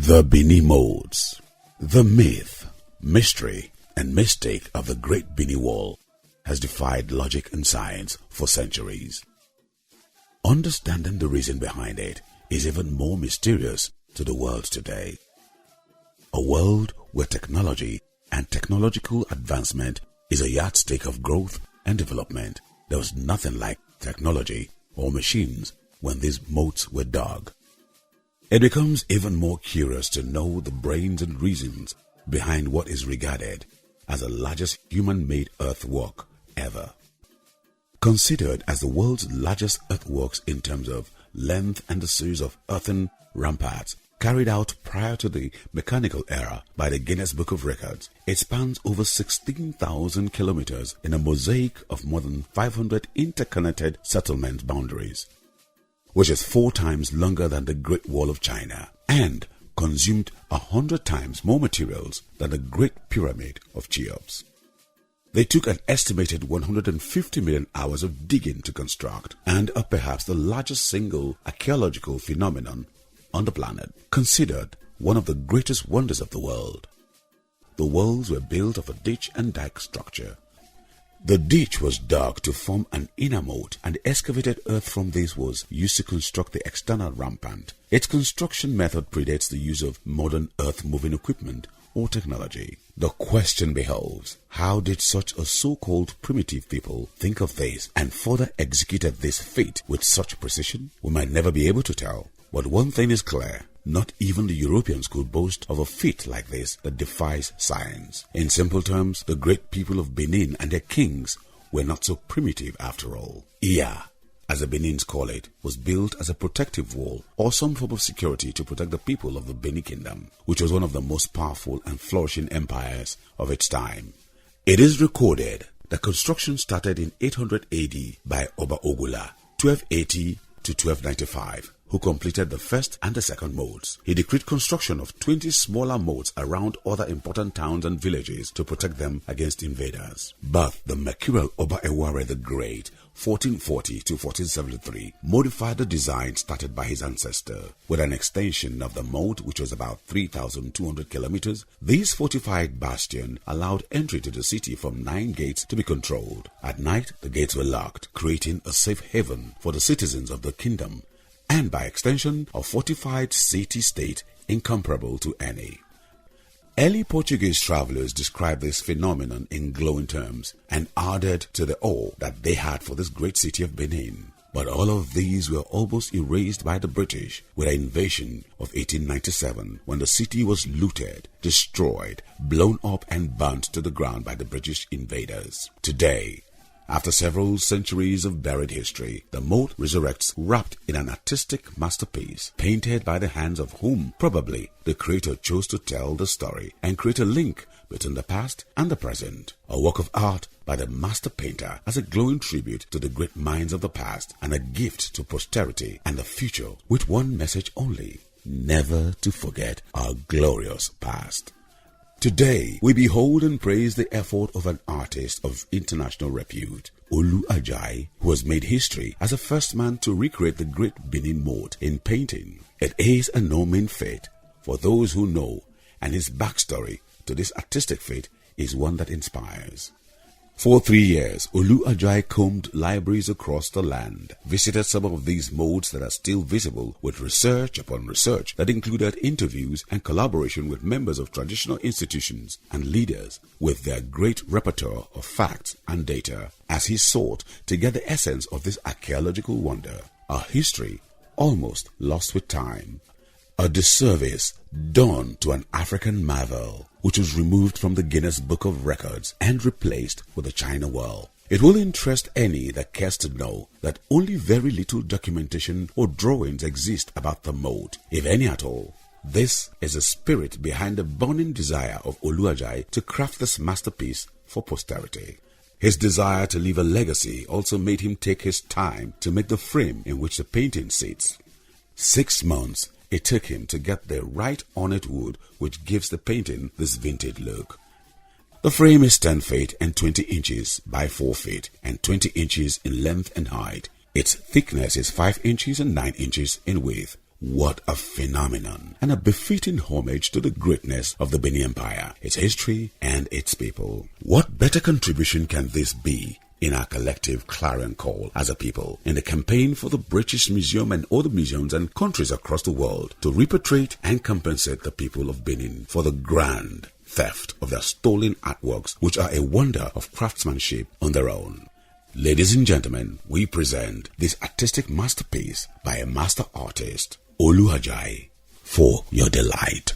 The Benin Moats. The myth, mystery, and mistake of the Great Benin Wall has defied logic and science for centuries. Understanding the reason behind it is even more mysterious to the world today. A world where technology and technological advancement is a yardstick of growth and development. There was nothing like technology or machines when these moats were dug. It becomes even more curious to know the brains and reasons behind what is regarded as the largest human-made earthwork ever. Considered as the world's largest earthworks in terms of length and the series of earthen ramparts carried out prior to the mechanical era by the Guinness Book of Records, it spans over 16,000 kilometers in a mosaic of more than 500 interconnected settlement boundaries, which is 4 times longer than the Great Wall of China and consumed 100 times more materials than the Great Pyramid of Cheops. They took an estimated 150 million hours of digging to construct and are perhaps the largest single archaeological phenomenon on the planet, considered one of the greatest wonders of the world. The walls were built of a ditch and dike structure. The ditch was dug to form an inner moat, and the excavated earth from this was used to construct the external rampart. Its construction method predates the use of modern earth-moving equipment or technology. The question behoves, how did such a so-called primitive people think of this and further executed this feat with such precision? We might never be able to tell, but one thing is clear. Not even the Europeans could boast of a feat like this that defies science. In simple terms, the great people of Benin and their kings were not so primitive after all. Iya, as the Benins call it, was built as a protective wall or some form of security to protect the people of the Benin Kingdom, which was one of the most powerful and flourishing empires of its time. It is recorded that construction started in 800 AD by Oba Ogula, 1280 to 1295. Who completed the first and the second moats. He decreed construction of 20 smaller moats around other important towns and villages to protect them against invaders. But the mercurial Oba Eware the Great, 1440 to 1473, modified the design started by his ancestor. With an extension of the moat which was about 3,200 kilometers, this fortified bastion allowed entry to the city from 9 gates to be controlled. At night, the gates were locked, creating a safe haven for the citizens of the kingdom, and by extension, a fortified city-state incomparable to any. Early Portuguese travelers described this phenomenon in glowing terms and added to the awe that they had for this great city of Benin. But all of these were almost erased by the British with the invasion of 1897, when the city was looted, destroyed, blown up and burnt to the ground by the British invaders. Today, after several centuries of buried history, the moat resurrects wrapped in an artistic masterpiece, painted by the hands of whom probably the creator chose to tell the story and create a link between the past and the present. A work of art by the master painter as a glowing tribute to the great minds of the past and a gift to posterity and the future with one message only: never to forget our glorious past. Today, we behold and praise the effort of an artist of international repute, Ajai, who has made history as the first man to recreate the great Benin moat in painting. It is a no mean feat for those who know, and his backstory to this artistic feat is one that inspires. For 3 years, Ajai combed libraries across the land, visited some of these moats that are still visible with research upon research that included interviews and collaboration with members of traditional institutions and leaders with their great repertoire of facts and data as he sought to get the essence of this archaeological wonder, a history almost lost with time. A disservice done to an African marvel, which was removed from the Guinness Book of Records and replaced with the China Wall. It will interest any that cares to know that only very little documentation or drawings exist about the moat, if any at all. This is the spirit behind the burning desire of Ajai to craft this masterpiece for posterity. His desire to leave a legacy also made him take his time to make the frame in which the painting sits. 6 months it took him to get the right ornate wood which gives the painting this vintage look. The frame is 10 feet and 20 inches by 4 feet and 20 inches in length and height. Its thickness is 5 inches and 9 inches in width. What a phenomenon, and a befitting homage to the greatness of the Benin Empire, its history, and its people. What better contribution can this be in our collective clarion call as a people in the campaign for the British Museum and other museums and countries across the world to repatriate and compensate the people of Benin for the grand theft of their stolen artworks, which are a wonder of craftsmanship on their own. Ladies and gentlemen, we present this artistic masterpiece by a master artist, Ajai, for your delight.